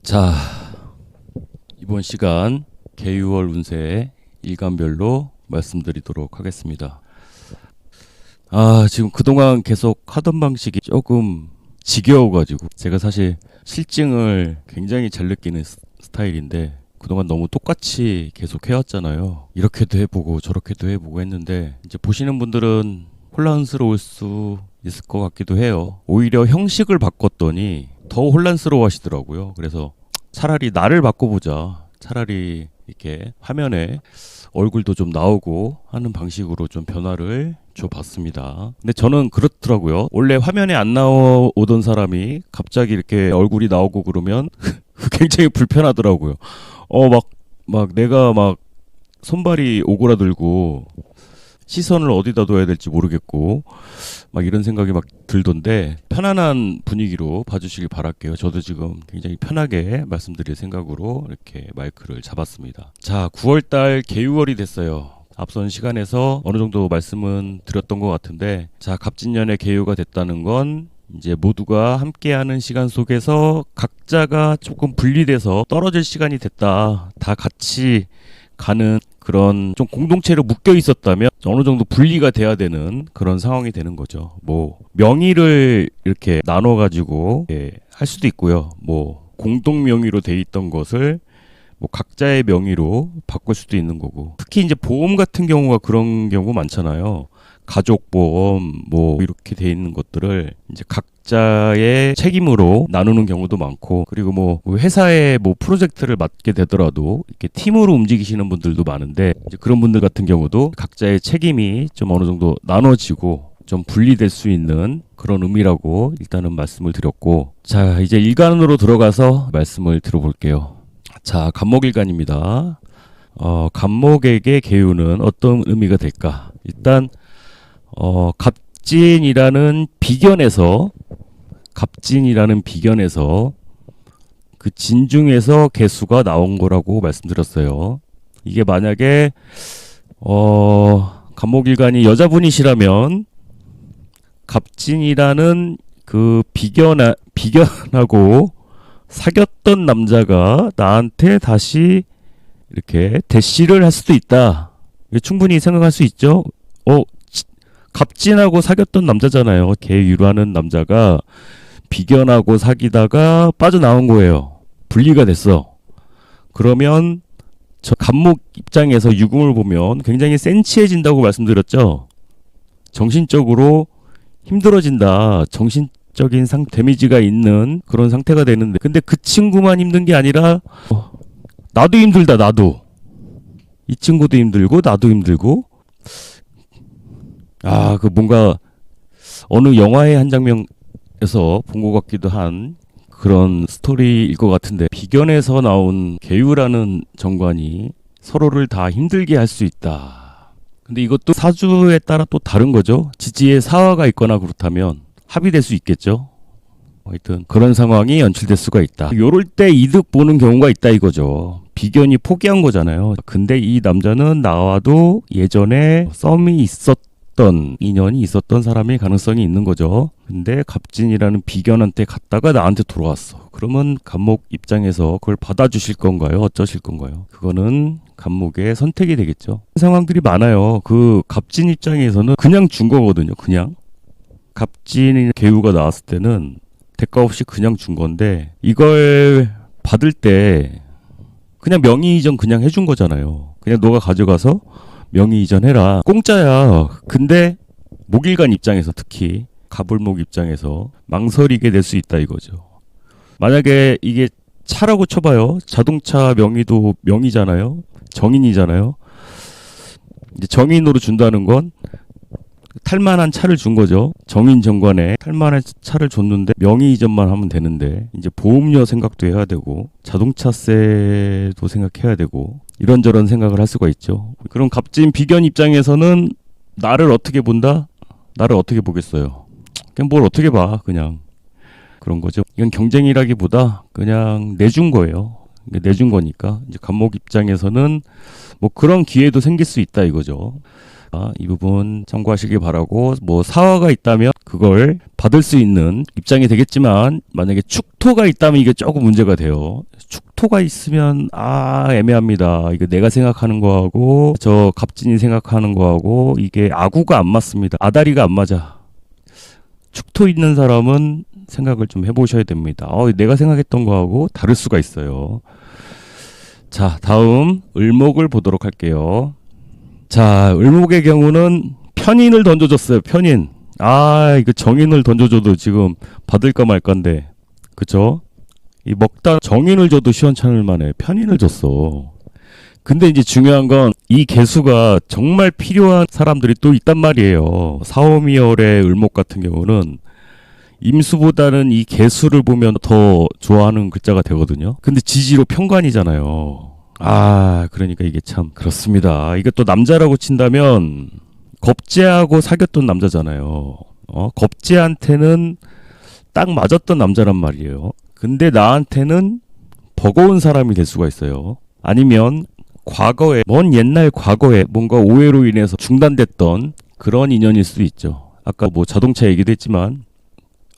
자, 이번 시간 개유월 운세 일간별로 말씀드리도록 하겠습니다. 지금 그동안 계속 하던 방식이 조금 지겨워가지고 제가 사실 실증을 굉장히 잘 느끼는 스타일인데 그동안 너무 똑같이 계속 해왔잖아요. 이렇게도 해보고 저렇게도 해보고 했는데 이제 보시는 분들은 혼란스러울 수 있을 것 같기도 해요. 오히려 형식을 바꿨더니 더 혼란스러워 하시더라고요. 그래서 차라리 나를 바꿔보자. 차라리 이렇게 화면에 얼굴도 좀 나오고 하는 방식으로 좀 변화를 줘봤습니다. 근데 저는 그렇더라고요. 원래 화면에 안 나오던 사람이 갑자기 이렇게 얼굴이 나오고 그러면 굉장히 불편하더라고요. 내가 손발이 오그라들고 시선을 어디다 둬야 될지 모르겠고 이런 생각이 들던데 편안한 분위기로 봐주시길 바랄게요. 저도 지금 굉장히 편하게 말씀드릴 생각으로 이렇게 마이크를 잡았습니다. 자, 9월달 개유월이 됐어요. 앞선 시간에서 어느 정도 말씀은 드렸던 것 같은데, 자, 갑진년의 개유가 됐다는 건 이제 모두가 함께하는 시간 속에서 각자가 조금 분리돼서 떨어질 시간이 됐다. 다 같이 가는 그런 좀 공동체로 묶여 있었다면 어느 정도 분리가 돼야 되는 그런 상황이 되는 거죠. 명의를 이렇게 나눠 가지고 할 수도 있고요. 공동 명의로 돼 있던 것을 각자의 명의로 바꿀 수도 있는 거고. 특히 이제 보험 같은 경우가 그런 경우 많잖아요. 가족 보험 이렇게 돼 있는 것들을 이제 각자의 책임으로 나누는 경우도 많고, 그리고 회사의 프로젝트를 맡게 되더라도 이렇게 팀으로 움직이시는 분들도 많은데, 이제 그런 분들 같은 경우도 각자의 책임이 좀 어느 정도 나눠지고 좀 분리될 수 있는 그런 의미라고 일단은 말씀을 드렸고, 자, 이제 일간으로 들어가서 말씀을 들어볼게요. 자, 갑목일간입니다. 갑목에게 개유는 어떤 의미가 될까? 일단 갑진이라는 비견에서 그 진중에서 개수가 나온 거라고 말씀드렸어요. 이게 만약에 갑목일간이 여자분이시라면 갑진이라는 그 비견하고 사귀었던 남자가 나한테 다시 이렇게 대시를 할 수도 있다. 충분히 생각할 수 있죠. 갑진하고 사귀었던 남자잖아요. 개유라는 남자가 비견하고 사귀다가 빠져나온 거예요. 분리가 됐어. 그러면 저 갑목 입장에서 유금을 보면 굉장히 센치해진다고 말씀드렸죠. 정신적으로 힘들어진다. 정신적인 데미지가 있는 그런 상태가 되는데, 근데 그 친구만 힘든 게 아니라 나도 힘들다. 나도. 이 친구도 힘들고 나도 힘들고. 뭔가 어느 영화의 한 장면에서 본 것 같기도 한 그런 스토리일 것 같은데, 비견에서 나온 개유라는 정관이 서로를 다 힘들게 할 수 있다. 근데 이것도 사주에 따라 또 다른 거죠. 지지에 사화가 있거나 그렇다면 합의될 수 있겠죠. 하여튼 그런 상황이 연출될 수가 있다. 요럴 때 이득 보는 경우가 있다 이거죠. 비견이 포기한 거잖아요. 근데 이 남자는 나와도 예전에 썸이 인연이 있었던 사람일 가능성이 있는 거죠. 근데 갑진이라는 비견한테 갔다가 나한테 돌아왔어. 그러면 갑목 입장에서 그걸 받아주실 건가요? 어쩌실 건가요? 그거는 갑목의 선택이 되겠죠. 상황들이 많아요. 그 갑진 입장에서는 그냥 준 거거든요. 그냥 갑진이 개유가 나왔을 때는 대가 없이 그냥 준 건데, 이걸 받을 때 그냥 명의 이전 그냥 해준 거잖아요. 그냥 너가 가져가서 명의 이전해라. 공짜야. 근데 목일간 입장에서, 특히 갑을목 입장에서 망설이게 될 수 있다 이거죠. 만약에 이게 차라고 쳐봐요. 자동차 명의도 명의잖아요. 정인이잖아요. 이제 정인으로 준다는 건 탈만한 차를 준 거죠. 정인 정관에 탈만한 차를 줬는데 명의 이전만 하면 되는데, 이제 보험료 생각도 해야 되고 자동차세도 생각해야 되고 이런저런 생각을 할 수가 있죠. 그럼 갑진 비견 입장에서는 나를 어떻게 본다? 나를 어떻게 보겠어요? 그냥 뭘 어떻게 봐. 그냥 그런 거죠. 이건 경쟁이라기보다 그냥 내준 거예요. 내준 거니까 이제 갑목 입장에서는 그런 기회도 생길 수 있다 이거죠. 이 부분 참고하시기 바라고, 사화가 있다면 그걸 받을 수 있는 입장이 되겠지만, 만약에 축토가 있다면 이게 조금 문제가 돼요. 축토가 있으면 애매합니다. 이거 내가 생각하는 거하고 저 갑진이 생각하는 거하고 이게 아구가 안 맞습니다. 아다리가 안 맞아. 축토 있는 사람은 생각을 좀 해보셔야 됩니다. 내가 생각했던 거하고 다를 수가 있어요. 자, 다음 을목을 보도록 할게요. 자, 을목의 경우는 편인을 던져줬어요. 편인. 이거 정인을 던져줘도 지금 받을까 말까인데, 그쵸? 이 먹다 정인을 줘도 시원찮을 만해. 편인을 줬어. 근데 이제 중요한 건 이 개수가 정말 필요한 사람들이 또 있단 말이에요. 사오미열의 을목 같은 경우는 임수보다는 이 개수를 보면 더 좋아하는 글자가 되거든요. 근데 지지로 편관이잖아요. 그러니까 이게 참 그렇습니다. 이게 또 남자라고 친다면 겁재하고 사귀었던 남자잖아요. 겁재한테는 딱 맞았던 남자란 말이에요. 근데 나한테는 버거운 사람이 될 수가 있어요. 아니면 과거에, 먼 옛날 과거에 뭔가 오해로 인해서 중단됐던 그런 인연일 수도 있죠. 아까 뭐 자동차 얘기도 했지만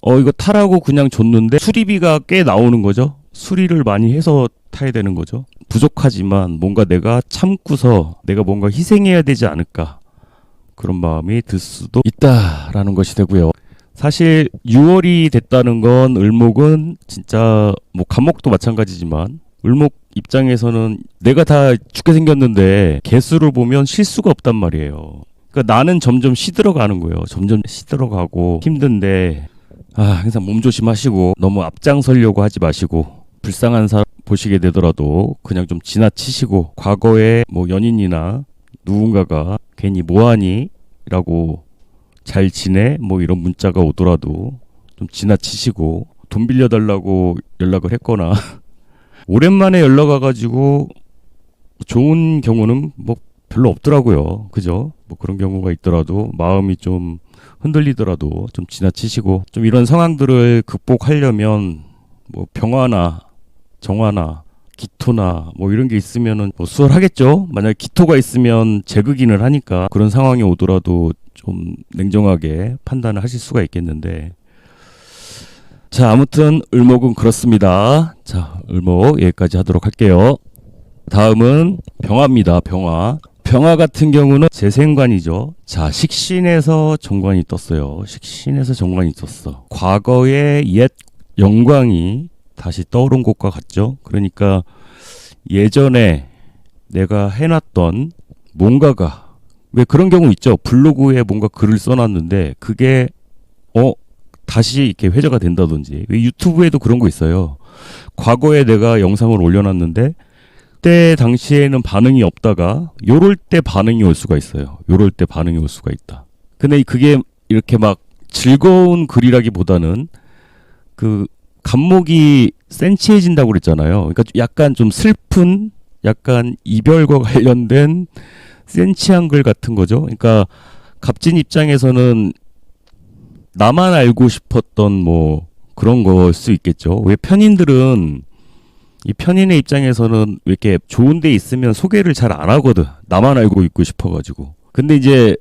이거 타라고 그냥 줬는데 수리비가 꽤 나오는 거죠. 수리를 많이 해서 타야 되는 거죠. 부족하지만 뭔가 내가 참고서 내가 뭔가 희생해야 되지 않을까, 그런 마음이 들 수도 있다라는 것이 되고요. 사실 6월이 됐다는 건 을목은 진짜 뭐 간목도 마찬가지지만 을목 입장에서는 내가 다 죽게 생겼는데 개수를 보면 쉴 수가 없단 말이에요. 그러니까 나는 점점 시들어가는 거예요. 점점 시들어가고 힘든데 항상 몸 조심하시고 너무 앞장서려고 하지 마시고, 불쌍한 사람 보시게 되더라도 그냥 좀 지나치시고, 과거에 뭐 연인이나 누군가가 괜히 뭐하니? 라고 잘 지내? 뭐 이런 문자가 오더라도 좀 지나치시고, 돈 빌려달라고 연락을 했거나 오랜만에 연락 와가지고 좋은 경우는 뭐 별로 없더라고요. 그죠? 뭐 그런 경우가 있더라도 마음이 좀 흔들리더라도 좀 지나치시고, 좀 이런 상황들을 극복하려면 뭐 병화나 정화나 기토나 뭐 이런 게 있으면은 뭐 수월하겠죠. 만약에 기토가 있으면 재극인을 하니까 그런 상황이 오더라도 좀 냉정하게 판단을 하실 수가 있겠는데, 자, 아무튼 을목은 그렇습니다. 자, 을목 여기까지 하도록 할게요. 다음은 병화입니다. 병화 같은 경우는 재생관이죠. 자, 식신에서 정관이 떴어요. 식신에서 정관이 떴어. 과거의 옛 영광이 다시 떠오른 것과 같죠. 그러니까 예전에 내가 해놨던 뭔가가, 왜 그런 경우 있죠. 블로그에 뭔가 글을 써놨는데 그게 다시 이렇게 회자가 된다든지, 왜 유튜브에도 그런 거 있어요. 과거에 내가 영상을 올려놨는데 그때 당시에는 반응이 없다가 요럴 때 반응이 올 수가 있어요. 요럴 때 반응이 올 수가 있다. 근데 그게 이렇게 막 즐거운 글이라기보다는 그 간목이 센치해진다고 그랬잖아요. 그러니까 약간 좀 슬픈, 약간 이별과 관련된 센치한 글 같은 거죠. 그러니까 갑진 입장에서는 나만 알고 싶었던 뭐 그런 걸 수 있겠죠. 왜 편인들은, 이 편인의 입장에서는 왜 이렇게 좋은 데 있으면 소개를 잘 안 하거든. 나만 알고 있고 싶어가지고. 근데 이제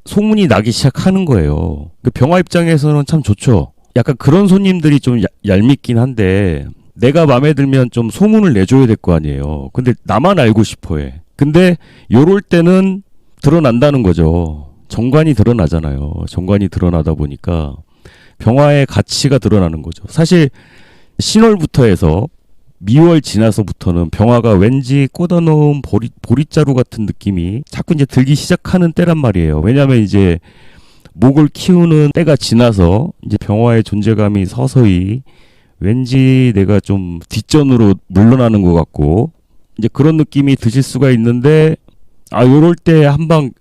소문이 나기 시작하는 거예요. 그 병화 입장에서는 참 좋죠. 약간 그런 손님들이 좀 얄밉긴 한데 내가 마음에 들면 좀 소문을 내줘야 될 거 아니에요. 근데 나만 알고 싶어 해. 근데 요럴 때는 드러난다는 거죠. 정관이 드러나잖아요. 정관이 드러나다 보니까 병화의 가치가 드러나는 거죠. 사실 신월부터 해서 미월 지나서부터는 병화가 왠지 꽂아놓은 보릿자루 같은 느낌이 자꾸 이제 들기 시작하는 때란 말이에요. 왜냐하면 이제 목을 키우는 때가 지나서 이제 병화의 존재감이 서서히 왠지 내가 좀 뒷전으로 물러나는 것 같고, 이제 그런 느낌이 드실 수가 있는데, 요럴 때 한번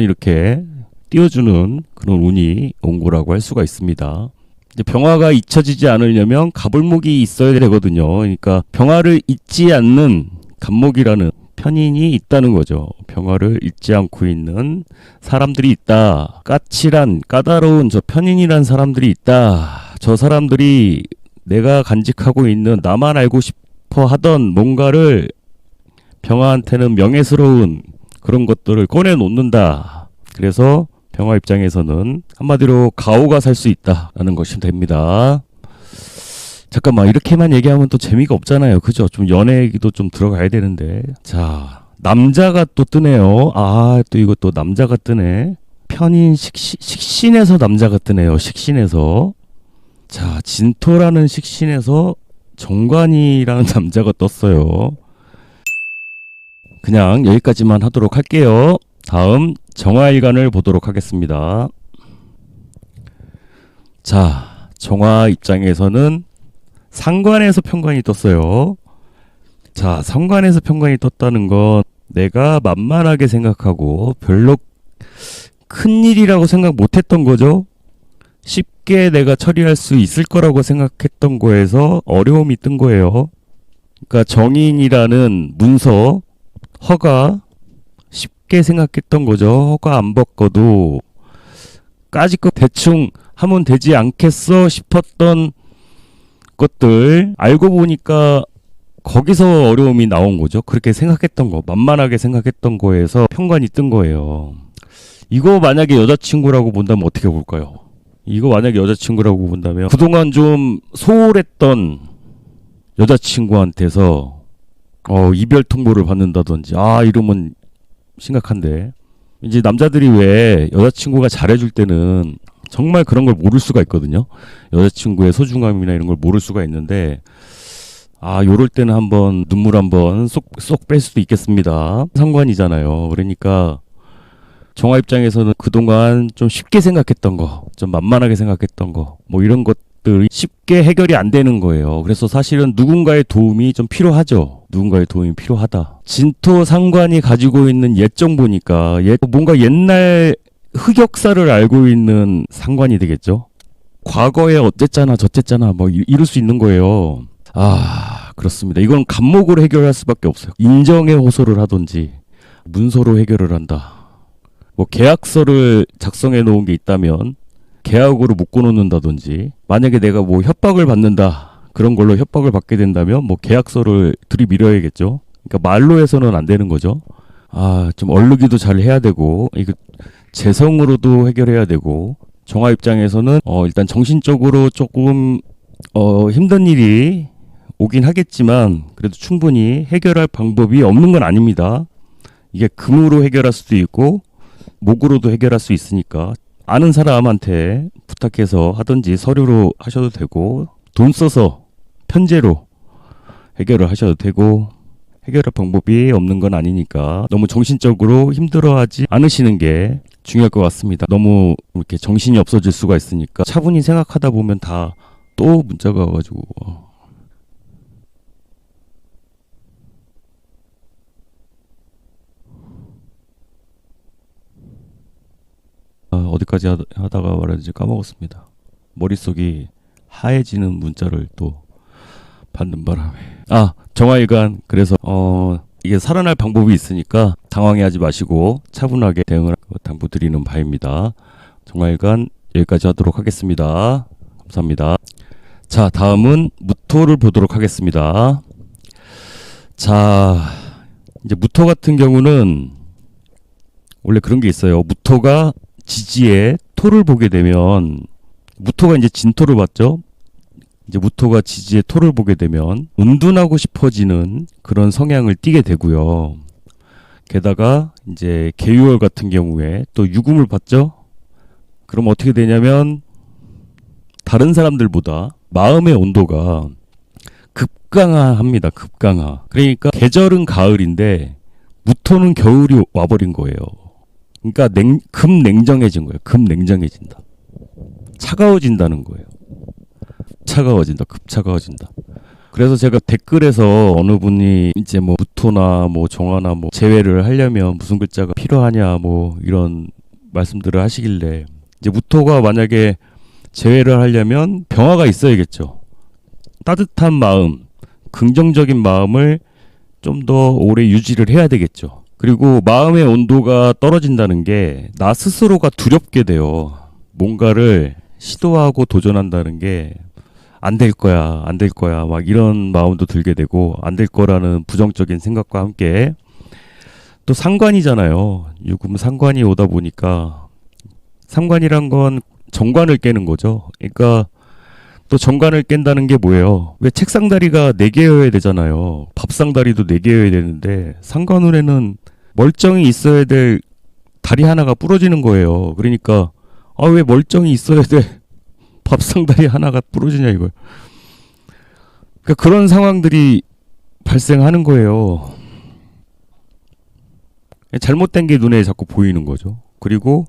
이렇게 띄워주는 그런 운이 온 거라고 할 수가 있습니다. 이제 병화가 잊혀지지 않으려면 갑을목이 있어야 되거든요. 그러니까 병화를 잊지 않는 갑목이라는 편인이 있다는 거죠. 병화를 잊지 않고 있는 사람들이 있다. 까칠한 까다로운 저 편인이란 사람들이 있다. 저 사람들이 내가 간직하고 있는, 나만 알고 싶어 하던 뭔가를 병화한테는 명예스러운 그런 것들을 꺼내놓는다. 그래서 병화 입장에서는 한마디로 가오가 살 수 있다라는 것이 됩니다. 잠깐만, 이렇게만 얘기하면 또 재미가 없잖아요. 그죠? 좀 연애 얘기도 좀 들어가야 되는데. 자, 남자가 또 뜨네요. 아, 또 이거 또 남자가 뜨네. 편인 식신에서 남자가 뜨네요. 식신에서. 자, 진토라는 식신에서 정관이라는 남자가 떴어요. 그냥 여기까지만 하도록 할게요. 다음 정화일간을 보도록 하겠습니다. 자, 정화 입장에서는 상관에서 편관이 떴어요. 자, 상관에서 편관이 떴다는 건 내가 만만하게 생각하고 별로 큰 일이라고 생각 못했던 거죠. 쉽게 내가 처리할 수 있을 거라고 생각했던 거에서 어려움이 뜬 거예요. 그러니까 정인이라는 문서, 허가 쉽게 생각했던 거죠. 허가 안 받고도 까짓거 대충 하면 되지 않겠어 싶었던 것들 알고 보니까 거기서 어려움이 나온 거죠. 그렇게 생각했던 거, 만만하게 생각했던 거에서 편관이 뜬 거예요. 이거 만약에 여자친구라고 본다면 어떻게 볼까요? 이거 만약에 여자친구라고 본다면 그동안 좀 소홀했던 여자친구한테서 이별 통보를 받는다든지, 이러면 심각한데. 이제 남자들이 왜 여자친구가 잘해줄 때는 정말 그런 걸 모를 수가 있거든요. 여자친구의 소중함이나 이런 걸 모를 수가 있는데, 요럴 때는 한번 눈물 한번 쏙 뺄 수도 있겠습니다. 상관이잖아요. 그러니까 정화 입장에서는 그동안 좀 쉽게 생각했던 거, 좀 만만하게 생각했던 거, 뭐 이런 것들이 쉽게 해결이 안 되는 거예요. 그래서 사실은 누군가의 도움이 좀 필요하죠. 누군가의 도움이 필요하다. 진토 상관이 가지고 있는 옛정 보니까 뭔가 옛날 흑역사를 알고 있는 상관이 되겠죠. 과거에 어쨌잖아 저쨌잖아 뭐 이럴 수 있는 거예요. 그렇습니다. 이건 간목으로 해결할 수밖에 없어요. 인정의 호소를 하든지 문서로 해결을 한다. 뭐 계약서를 작성해 놓은 게 있다면 계약으로 묶어 놓는다든지, 만약에 내가 뭐 협박을 받는다, 그런 걸로 협박을 받게 된다면 뭐 계약서를 들이밀어야겠죠. 그러니까 말로 해서는 안 되는 거죠. 좀 얼르기도 잘 해야 되고, 이거 재성으로도 해결해야 되고, 정화 입장에서는 일단 정신적으로 조금 힘든 일이 오긴 하겠지만 그래도 충분히 해결할 방법이 없는 건 아닙니다. 이게 금으로 해결할 수도 있고 목으로도 해결할 수 있으니까 아는 사람한테 부탁해서 하든지 서류로 하셔도 되고, 돈 써서 편제로 해결을 하셔도 되고, 해결할 방법이 없는 건 아니니까 너무 정신적으로 힘들어하지 않으시는 게 중요할 것 같습니다. 너무 이렇게 정신이 없어질 수가 있으니까 차분히 생각하다 보면 다 또 문자가 와가지고 어디까지 하다가 말하는지 까먹었습니다. 머릿속이 하얘지는 문자를 또 받는 바람에. 정화일간, 그래서 이게 살아날 방법이 있으니까 당황해하지 마시고 차분하게 대응을 당부드리는 바입니다. 정화일간 여기까지 하도록 하겠습니다. 감사합니다. 자, 다음은 무토를 보도록 하겠습니다. 자, 이제 무토 같은 경우는 원래 그런 게 있어요. 무토가 지지에 토를 보게 되면, 무토가 이제 진토를 봤죠. 이제 무토가 지지에 토를 보게 되면 은둔하고 싶어지는 그런 성향을 띠게 되고요. 게다가 이제 계유월 같은 경우에 또 유금을 봤죠. 그럼 어떻게 되냐면 다른 사람들보다 마음의 온도가 급강하합니다. 급강하. 그러니까 계절은 가을인데 무토는 겨울이 와버린 거예요. 그러니까 급냉정해진 거예요. 급냉정해진다. 차가워진다는 거예요. 차가워진다. 급차가워진다. 그래서 제가 댓글에서 어느 분이 이제 뭐 무토나 뭐 정화나 뭐 제외를 하려면 무슨 글자가 필요하냐 뭐 이런 말씀들을 하시길래, 이제 무토가 만약에 제외를 하려면 병화가 있어야겠죠. 따뜻한 마음, 긍정적인 마음을 좀 더 오래 유지를 해야 되겠죠. 그리고 마음의 온도가 떨어진다는 게 나 스스로가 두렵게 돼요. 뭔가를 시도하고 도전한다는 게 안 될 거야, 안 될 거야, 막 이런 마음도 들게 되고, 안 될 거라는 부정적인 생각과 함께 또 상관이잖아요. 유금 상관이 오다 보니까, 상관이란 건 정관을 깨는 거죠. 그러니까 또 정관을 깬다는 게 뭐예요? 왜 책상 다리가 4개여야 되잖아요. 밥상 다리도 4개여야 되는데 상관운에는 멀쩡히 있어야 될 다리 하나가 부러지는 거예요. 그러니까 왜 멀쩡히 있어야 돼? 밥상 다리 하나가 부러지냐 이거예요. 그러니까 그런 상황들이 발생하는 거예요. 잘못된 게 눈에 자꾸 보이는 거죠. 그리고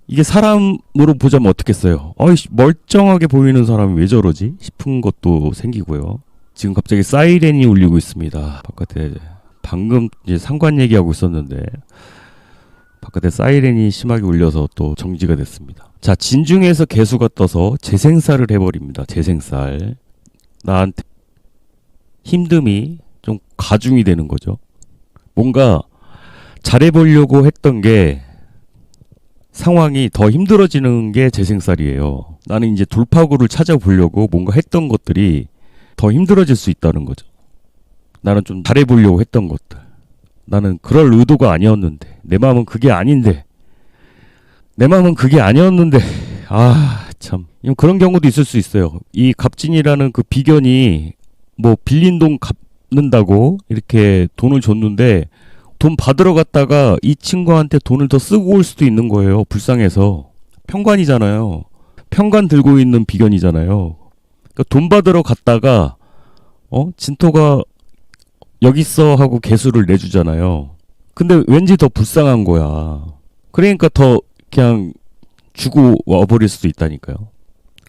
이게 사람으로 보자면 어떻겠어요? 멀쩡하게 보이는 사람이 왜 저러지? 싶은 것도 생기고요. 지금 갑자기 사이렌이 울리고 있습니다. 바깥에 방금 이제 상관 얘기하고 있었는데 바깥에 사이렌이 심하게 울려서 또 정지가 됐습니다. 자, 진중에서 개수가 떠서 재생살을 해버립니다. 재생살. 나한테 힘듦이 좀 가중이 되는 거죠. 뭔가 잘해보려고 했던 게 상황이 더 힘들어지는 게 재생살이에요. 나는 이제 돌파구를 찾아보려고 뭔가 했던 것들이 더 힘들어질 수 있다는 거죠. 나는 좀 잘해보려고 했던 것들. 나는 그럴 의도가 아니었는데 내 마음은 그게 아닌데 참 그런 경우도 있을 수 있어요. 이 갑진이라는 그 비견이 뭐 빌린 돈 갚는다고 이렇게 돈을 줬는데 돈 받으러 갔다가 이 친구한테 돈을 더 쓰고 올 수도 있는 거예요. 불쌍해서. 편관이잖아요. 편관 들고 있는 비견이잖아요. 그러니까 돈 받으러 갔다가 진토가 여기 있어 하고 개수를 내주잖아요. 근데 왠지 더 불쌍한 거야. 그러니까 더 그냥 주고 와버릴 수도 있다니까요.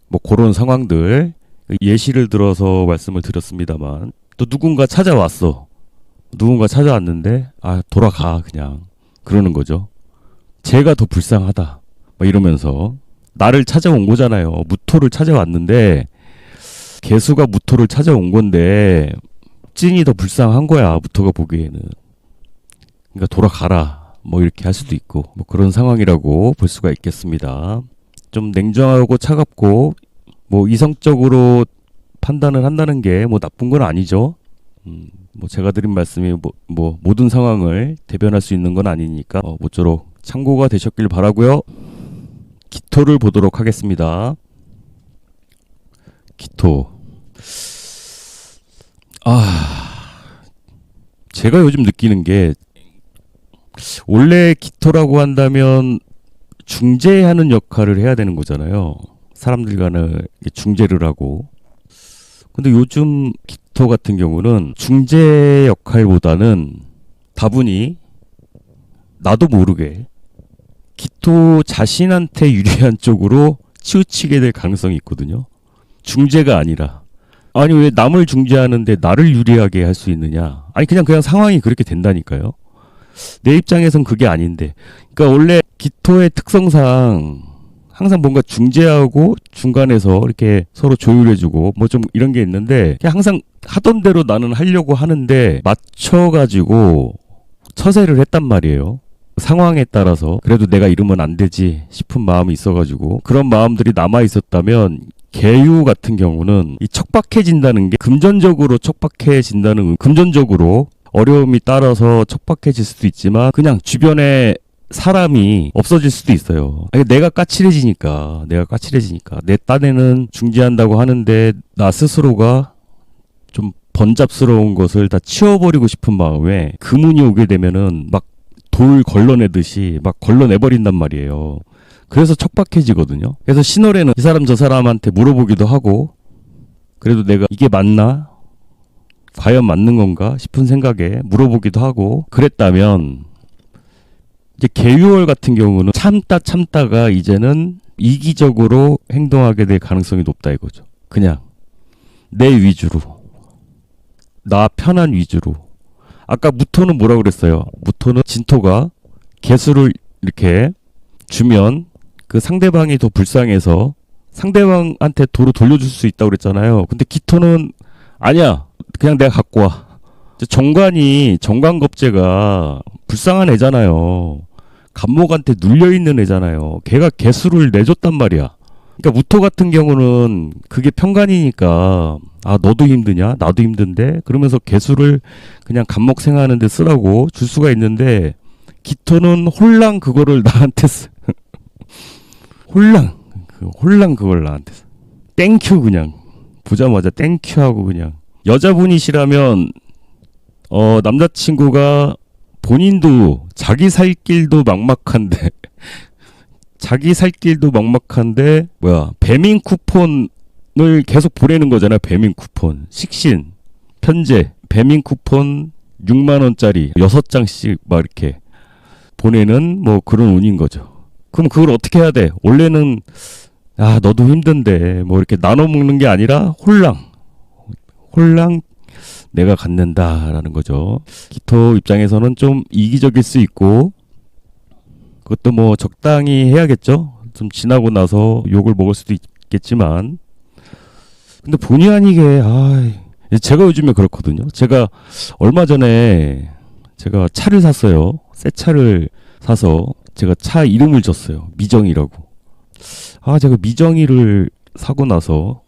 뭐 그런 상황들 예시를 들어서 말씀을 드렸습니다만 또 누군가 찾아왔어. 누군가 찾아왔는데 돌아가 그냥 그러는 거죠. 쟤가 더 불쌍하다 막 이러면서 나를 찾아온 거잖아요. 무토를 찾아왔는데 개수가 무토를 찾아온 건데 찐이 더 불쌍한 거야. 무토가 보기에는. 그러니까 돌아가라 뭐 이렇게 할 수도 있고 뭐 그런 상황이라고 볼 수가 있겠습니다. 좀 냉정하고 차갑고 뭐 이성적으로 판단을 한다는 게 뭐 나쁜 건 아니죠. 뭐 제가 드린 말씀이 뭐 모든 상황을 대변할 수 있는 건 아니니까 모쪼록 참고가 되셨길 바라고요. 기토를 보도록 하겠습니다. 기토. 제가 요즘 느끼는 게 원래 기토라고 한다면 중재하는 역할을 해야 되는 거잖아요. 사람들 간에 중재를 하고. 근데 요즘 기토 같은 경우는 중재 역할보다는 다분히 나도 모르게 기토 자신한테 유리한 쪽으로 치우치게 될 가능성이 있거든요. 중재가 아니라. 아니 왜 남을 중재하는데 나를 유리하게 할 수 있느냐. 아니 그냥 상황이 그렇게 된다니까요. 내 입장에선 그게 아닌데. 그러니까 원래 기토의 특성상 항상 뭔가 중재하고 중간에서 이렇게 서로 조율해주고 뭐 좀 이런 게 있는데 그냥 항상 하던 대로 나는 하려고 하는데 맞춰가지고 처세를 했단 말이에요. 상황에 따라서 그래도 내가 이러면 안 되지 싶은 마음이 있어가지고 그런 마음들이 남아 있었다면 계유 같은 경우는 이 척박해진다는 게 금전적으로 척박해진다는 금전적으로 어려움이 따라서 척박해질 수도 있지만 그냥 주변에 사람이 없어질 수도 있어요. 내가 까칠해지니까 내 딴에는 중재한다고 하는데 나 스스로가 좀 번잡스러운 것을 다 치워버리고 싶은 마음에 금운이 오게 되면은 막 돌 걸러내듯이 막 걸러내버린단 말이에요. 그래서 척박해지거든요. 그래서 신월에는 이 사람 저 사람한테 물어보기도 하고 그래도 내가 이게 맞나? 과연 맞는 건가? 싶은 생각에 물어보기도 하고 그랬다면 이제 계유월 같은 경우는 참다가 이제는 이기적으로 행동하게 될 가능성이 높다 이거죠. 그냥 내 위주로 나 편한 위주로. 아까 무토는 뭐라 그랬어요? 무토는 진토가 개수를 이렇게 주면 그 상대방이 더 불쌍해서 상대방한테 도로 돌려줄 수 있다고 그랬잖아요. 근데 기토는 아니야. 그냥 내가 갖고 와. 정관겁제가 불쌍한 애잖아요. 간목한테 눌려있는 애잖아요. 걔가 개수를 내줬단 말이야. 그러니까 무토 같은 경우는 그게 편관이니까 너도 힘드냐? 나도 힘든데? 그러면서 개수를 그냥 간목 생하는데 쓰라고 줄 수가 있는데 기토는 홀랑 그거를 나한테 홀랑 그걸 나한테 땡큐 그냥 보자마자 땡큐 하고 그냥 여자분이시라면 남자친구가 본인도 자기 살 길도 막막한데 자기 살 길도 막막한데 배민 쿠폰을 계속 보내는 거잖아요. 배민 쿠폰 식신 편제 배민 쿠폰 6만 원짜리 6장씩 막 이렇게 보내는 뭐 그런 운인 거죠. 그럼 그걸 어떻게 해야 돼? 원래는 너도 힘든데 뭐 이렇게 나눠 먹는 게 아니라 홀랑 내가 갖는다라는 거죠. 기토 입장에서는 좀 이기적일 수 있고 그것도 뭐 적당히 해야겠죠. 좀 지나고 나서 욕을 먹을 수도 있겠지만 근데 본의 아니게 제가 요즘에 그렇거든요. 제가 얼마 전에 제가 차를 샀어요. 새 차를 사서 제가 차 이름을 줬어요. 미정이라고. 제가 미정이를 사고 나서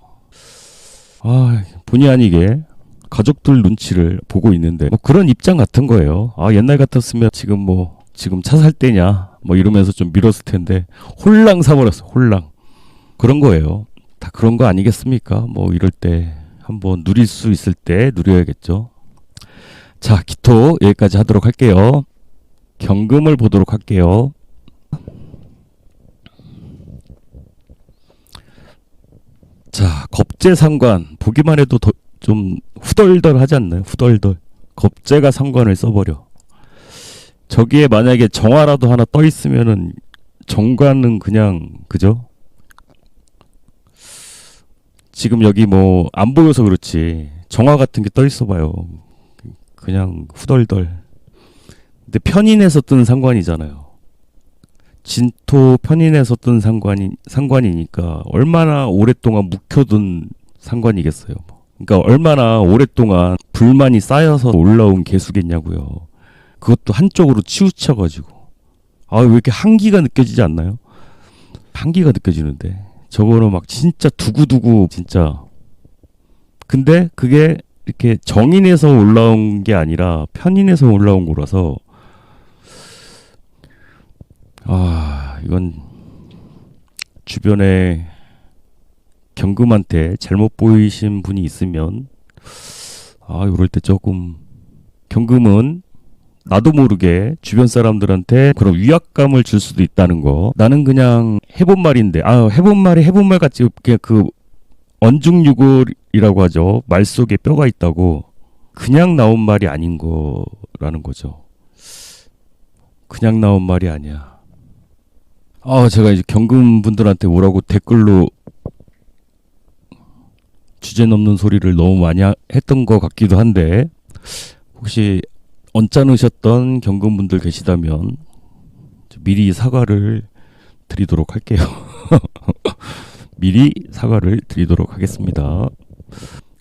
본의 아니게 가족들 눈치를 보고 있는데 뭐 그런 입장 같은 거예요. 옛날 같았으면 지금 차 살 때냐 뭐 이러면서 좀 미뤘을 텐데 홀랑 사버렸어. 홀랑. 그런 거예요. 다 그런 거 아니겠습니까? 뭐 이럴 때 한번 누릴 수 있을 때 누려야겠죠. 자, 기토 여기까지 하도록 할게요. 경금을 보도록 할게요. 자, 겁재상관 보기만 해도 좀 후덜덜 하지 않나요? 후덜덜. 겁재가 상관을 써버려. 저기에 만약에 정화라도 하나 떠 있으면은 정관은 그냥 그죠? 지금 여기 뭐 안 보여서 그렇지 정화 같은 게 떠 있어 봐요. 그냥 후덜덜. 근데 편인에서 뜬 상관이잖아요. 진토 편인에서 뜬 상관이니까 얼마나 오랫동안 묵혀둔 상관이겠어요. 그러니까 얼마나 오랫동안 불만이 쌓여서 올라온 개수겠냐고요. 그것도 한쪽으로 치우쳐가지고 왜 이렇게 한기가 느껴지지 않나요? 한기가 느껴지는데 저거는 막 진짜 두고두고 진짜. 근데 그게 이렇게 정인에서 올라온 게 아니라 편인에서 올라온 거라서 이건 주변에 경금한테 잘못 보이신 분이 있으면 이럴 때 조금 경금은 나도 모르게 주변 사람들한테 그런 위압감을 줄 수도 있다는 거. 나는 그냥 해본 말인데 해본 말 같지 그냥 그 언중유골이라고 하죠. 말 속에 뼈가 있다고 그냥 나온 말이 아닌 거라는 거죠. 그냥 나온 말이 아니야. 제가 이제 경금 분들한테 뭐라고 댓글로 주제 넘는 소리를 너무 많이 했던 것 같기도 한데 혹시 언짢으셨던 경금분들 계시다면 미리 사과를 드리도록 할게요. 미리 사과를 드리도록 하겠습니다.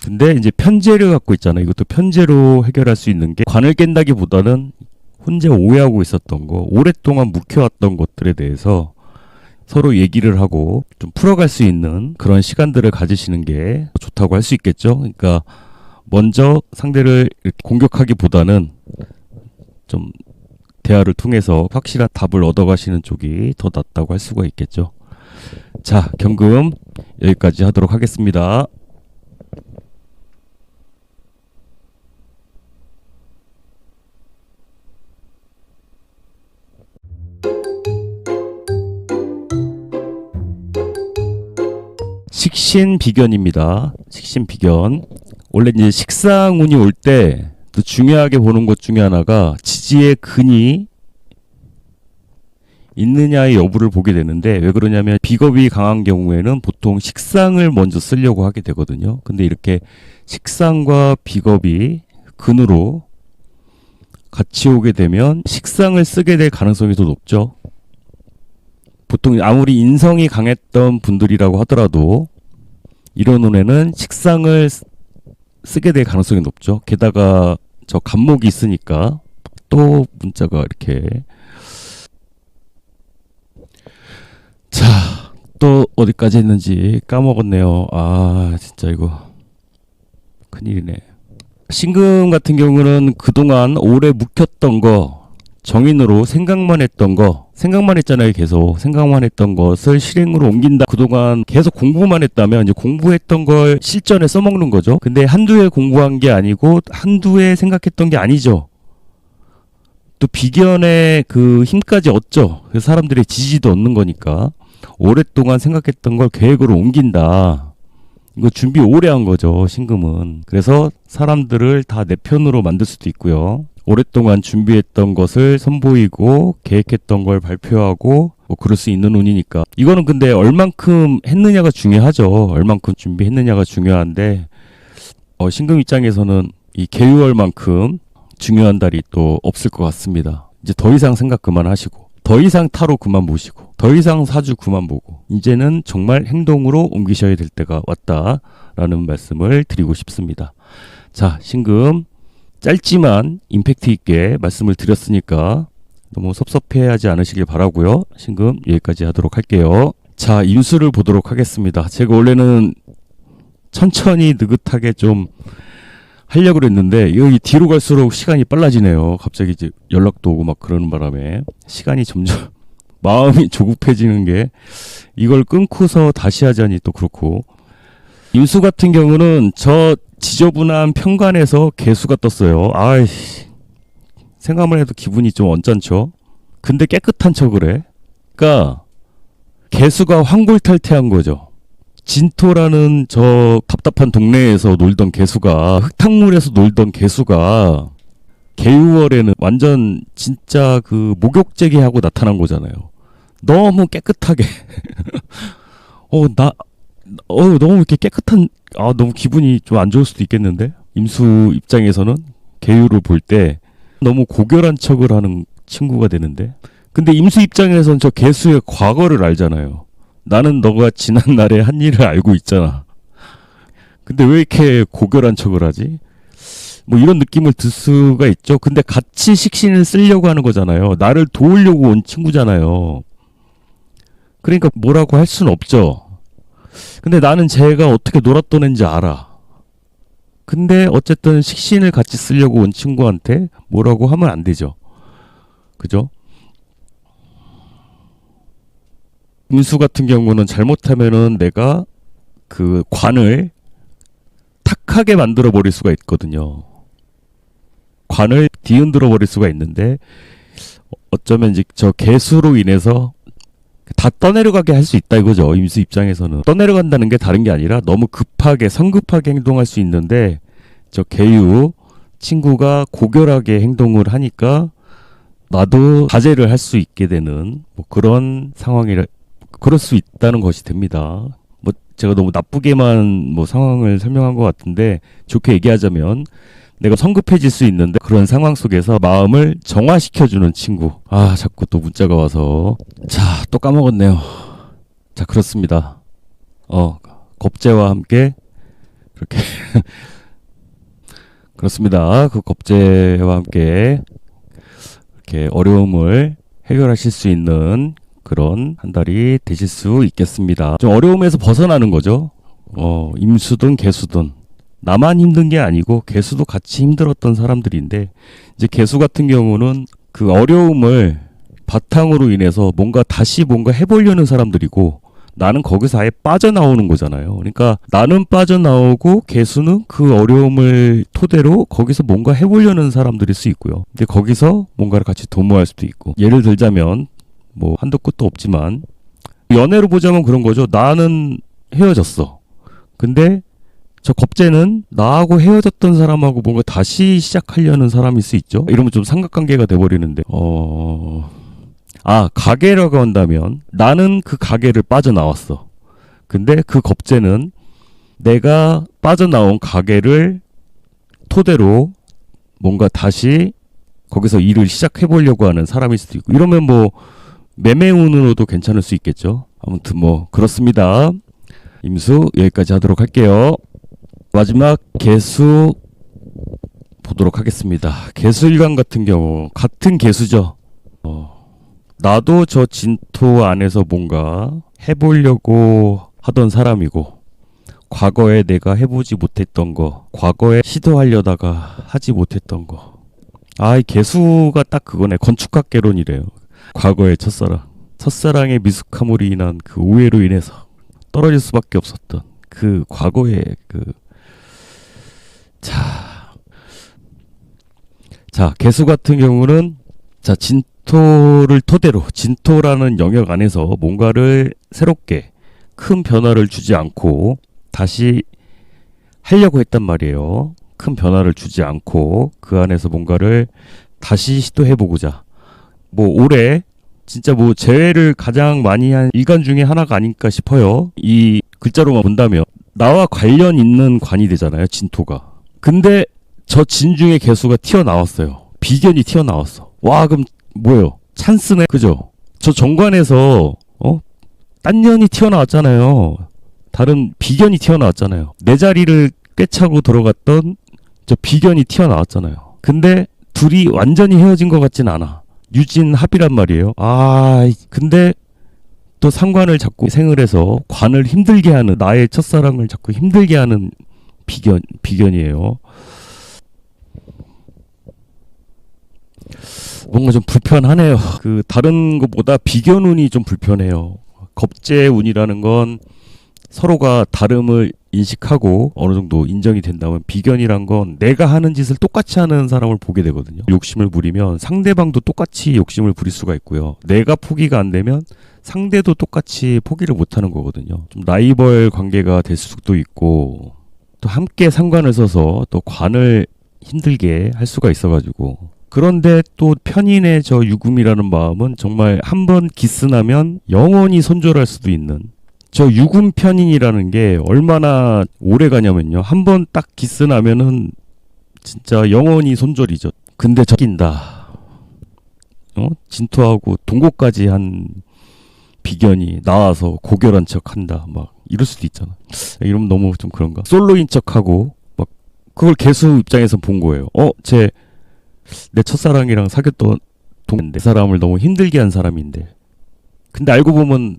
근데 이제 편제를 갖고 있잖아요. 이것도 편제로 해결할 수 있는 게 관을 깬다기보다는 혼자 오해하고 있었던 거, 오랫동안 묵혀왔던 것들에 대해서 서로 얘기를 하고 좀 풀어갈 수 있는 그런 시간들을 가지시는 게 좋다고 할 수 있겠죠. 그러니까 먼저 상대를 공격하기보다는 좀 대화를 통해서 확실한 답을 얻어가시는 쪽이 더 낫다고 할 수가 있겠죠. 자, 경금 여기까지 하도록 하겠습니다. 식신비견입니다. 식신비견. 원래 이제 식상운이 올 때 또 중요하게 보는 것 중에 하나가 지지의 근이 있느냐의 여부를 보게 되는데 왜 그러냐면 비겁이 강한 경우에는 보통 식상을 먼저 쓰려고 하게 되거든요. 근데 이렇게 식상과 비겁이 근으로 같이 오게 되면 식상을 쓰게 될 가능성이 더 높죠. 보통 아무리 인성이 강했던 분들이라고 하더라도 이런 운에는 식상을 쓰게 될 가능성이 높죠. 게다가 저 간목이 있으니까 또 문자가 이렇게 자, 또 어디까지 했는지 까먹었네요. 진짜 이거 큰일이네. 신금 같은 경우는 그동안 오래 묵혔던 거 정인으로 생각만 했던 거, 생각만 했잖아요. 계속 생각만 했던 것을 실행으로 옮긴다. 그동안 계속 공부만 했다면 이제 공부했던 걸 실전에 써먹는 거죠. 근데 한두 해 공부한 게 아니고 한두 해 생각했던 게 아니죠. 또 비견의 그 힘까지 얻죠. 그 사람들의 지지도 얻는 거니까 오랫동안 생각했던 걸 계획으로 옮긴다. 이거 준비 오래 한 거죠. 신금은. 그래서 사람들을 다 내 편으로 만들 수도 있고요. 오랫동안 준비했던 것을 선보이고 계획했던 걸 발표하고 뭐 그럴 수 있는 운이니까. 이거는 근데 얼만큼 했느냐가 중요하죠. 얼만큼 준비했느냐가 중요한데 신금 입장에서는 이 개유월만큼 중요한 달이 또 없을 것 같습니다. 이제 더 이상 생각 그만하시고 더 이상 타로 그만 보시고 더 이상 사주 그만 보고 이제는 정말 행동으로 옮기셔야 될 때가 왔다라는 말씀을 드리고 싶습니다. 자, 신금 짧지만 임팩트 있게 말씀을 드렸으니까 너무 섭섭해하지 않으시길 바라고요. 신금 여기까지 하도록 할게요. 자, 임수를 보도록 하겠습니다. 제가 원래는 천천히 느긋하게 좀 하려고 그랬는데 여기 뒤로 갈수록 시간이 빨라지네요. 갑자기 이제 연락도 오고 막 그러는 바람에 시간이 점점 마음이 조급해지는 게 이걸 끊고서 다시 하자니 또 그렇고. 임수 같은 경우는 저 지저분한 편관에서 개수가 떴어요. 아이씨, 생각만 해도 기분이 좀 언짢죠. 근데 깨끗한 척을 해. 그러니까 개수가 황골탈퇴한 거죠. 진토라는 저 답답한 동네에서 놀던 개수가, 흙탕물에서 놀던 개수가 개유월에는 완전 진짜 그 목욕제기하고 나타난 거잖아요. 너무 깨끗하게 너무 이렇게 깨끗한, 너무 기분이 좀 안 좋을 수도 있겠는데? 임수 입장에서는 개유를 볼 때 너무 고결한 척을 하는 친구가 되는데, 근데 임수 입장에서는 저 개수의 과거를 알잖아요. 나는 너가 지난날에 한 일을 알고 있잖아. 근데 왜 이렇게 고결한 척을 하지? 뭐 이런 느낌을 들 수가 있죠. 근데 같이 식신을 쓰려고 하는 거잖아요. 나를 도우려고 온 친구잖아요. 그러니까 뭐라고 할 수는 없죠. 근데 나는 쟤가 어떻게 놀았던 애인지 알아. 근데 어쨌든 식신을 같이 쓰려고 온 친구한테 뭐라고 하면 안 되죠. 그죠? 임수 같은 경우는 잘못하면은 내가 그 관을 탁하게 만들어 버릴 수가 있거든요. 관을 뒤흔들어 버릴 수가 있는데 어쩌면 이제 저 개수로 인해서 다 떠내려가게 할 수 있다 이거죠. 임수 입장에서는 떠내려간다는 게 다른 게 아니라 너무 급하게 성급하게 행동할 수 있는데 저 개유 친구가 고결하게 행동을 하니까 나도 자제를 할 수 있게 되는 뭐 그런 상황이라, 그럴 수 있다는 것이 됩니다. 뭐 제가 너무 나쁘게만 뭐 상황을 설명한 것 같은데 좋게 얘기하자면 내가 성급해질 수 있는데 그런 상황 속에서 마음을 정화시켜주는 친구. 아, 자꾸 또 문자가 와서. 자, 또 까먹었네요. 자, 그렇습니다. 겁재와 함께 그렇게 그렇습니다. 그 겁재와 함께 이렇게 어려움을 해결하실 수 있는 그런 한 달이 되실 수 있겠습니다. 좀 어려움에서 벗어나는 거죠. 임수든 개수든 나만 힘든 게 아니고 개수도 같이 힘들었던 사람들인데 이제 개수 같은 경우는 그 어려움을 바탕으로 인해서 다시 뭔가 해보려는 사람들이고 나는 거기서 아예 빠져나오는 거잖아요. 그러니까 나는 빠져나오고 개수는 그 어려움을 토대로 거기서 뭔가 해보려는 사람들일 수 있고요. 근데 거기서 뭔가를 같이 도모할 수도 있고, 예를 들자면 뭐 한도 끝도 없지만 연애로 보자면 그런 거죠. 나는 헤어졌어. 근데 저 겁재는 나하고 헤어졌던 사람하고 뭔가 다시 시작하려는 사람일 수 있죠. 이러면 좀 삼각관계가 돼버리는데 가계라고 한다면 나는 그 가계를 빠져나왔어. 근데 그 겁재는 내가 빠져나온 가계를 토대로 뭔가 다시 거기서 일을 시작해보려고 하는 사람일 수도 있고, 이러면 뭐 매매운으로도 괜찮을 수 있겠죠. 아무튼 뭐 그렇습니다. 임수 여기까지 하도록 할게요. 마지막 개수 보도록 하겠습니다. 개수일간 같은 경우 같은 개수죠. 나도 저 진토 안에서 뭔가 해보려고 하던 사람이고, 과거에 내가 해보지 못했던 거, 과거에 시도하려다가 하지 못했던 거, 아, 이 개수가 딱 그거네. 건축학개론이래요. 과거의 첫사랑의 미숙함으로 인한 그 오해로 인해서 떨어질 수밖에 없었던 그 과거의 자, 개수 같은 경우는 자, 진토를 토대로 진토라는 영역 안에서 뭔가를 새롭게 큰 변화를 주지 않고 다시 하려고 했단 말이에요. 큰 변화를 주지 않고 그 안에서 뭔가를 다시 시도해보고자. 뭐 올해 진짜 뭐 재회를 가장 많이 한 일간 중에 하나가 아닐까 싶어요. 이 글자로만 본다면 나와 관련 있는 관이 되잖아요. 진토가. 근데 저 진 중에 개수가 튀어나왔어요. 비견이 튀어나왔어. 와, 그럼 뭐예요? 찬스네. 그죠? 저 정관에서 딴 년이 튀어나왔잖아요. 다른 비견이 튀어나왔잖아요. 내 자리를 꿰차고 들어갔던 저 비견이 튀어나왔잖아요. 근데 둘이 완전히 헤어진 것 같진 않아. 유진합이란 말이에요. 아, 근데 또 상관을 자꾸 생을 해서 관을 힘들게 하는, 나의 첫사랑을 자꾸 힘들게 하는 비견이에요. 뭔가 좀 불편하네요. 그 다른 것보다 비견운이 좀 불편해요. 겁재운이라는 건 서로가 다름을 인식하고 어느 정도 인정이 된다면, 비견이란 건 내가 하는 짓을 똑같이 하는 사람을 보게 되거든요. 욕심을 부리면 상대방도 똑같이 욕심을 부릴 수가 있고요. 내가 포기가 안 되면 상대도 똑같이 포기를 못 하는 거거든요. 좀 라이벌 관계가 될 수도 있고, 또 함께 상관을 써서 또 관을 힘들게 할 수가 있어가지고. 그런데 또 편인의 저 유금이라는 마음은 정말 한번 기스나면 영원히 손절할 수도 있는, 저 유금 편인이라는 게 얼마나 오래 가냐면요. 한번 딱 기스나면은 진짜 영원히 손절이죠. 근데 저 낀다. 진토하고 동거까지 한 비견이 나와서 고결한 척 한다. 막 이럴 수도 있잖아. 이러면 너무 좀 그런가? 솔로인 척하고 막 그걸 개수 입장에서 본 거예요. 내 첫사랑이랑 사귀었던 동인데, 그 사람을 너무 힘들게 한 사람인데, 근데 알고 보면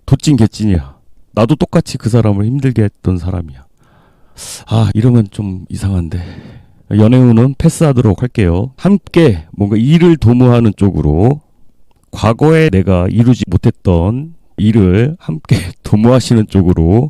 도찐 개찐이야. 나도 똑같이 그 사람을 힘들게 했던 사람이야. 아, 이러면 좀 이상한데. 연애운은 패스하도록 할게요. 함께 뭔가 일을 도모하는 쪽으로, 과거에 내가 이루지 못했던 일을 함께 도모하시는 쪽으로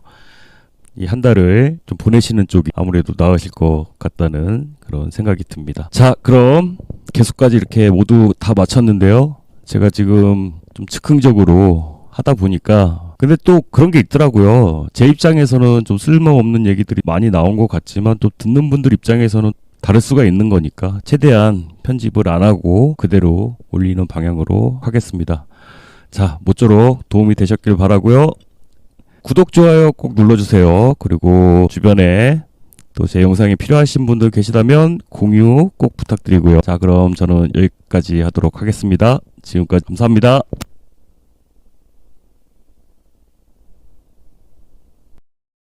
이 한 달을 좀 보내시는 쪽이 아무래도 나으실 것 같다는 그런 생각이 듭니다. 자, 그럼 개수까지 이렇게 모두 다 마쳤는데요. 제가 지금 좀 즉흥적으로 하다 보니까, 근데 또 그런 게 있더라고요. 제 입장에서는 좀 쓸모없는 얘기들이 많이 나온 것 같지만, 또 듣는 분들 입장에서는 다를 수가 있는 거니까 최대한 편집을 안 하고 그대로 올리는 방향으로 하겠습니다. 자, 모쪼록 도움이 되셨길 바라고요. 구독, 좋아요 꼭 눌러주세요. 그리고 주변에 또 제 영상이 필요하신 분들 계시다면 공유 꼭 부탁드리고요. 자, 그럼 저는 여기까지 하도록 하겠습니다. 지금까지 감사합니다.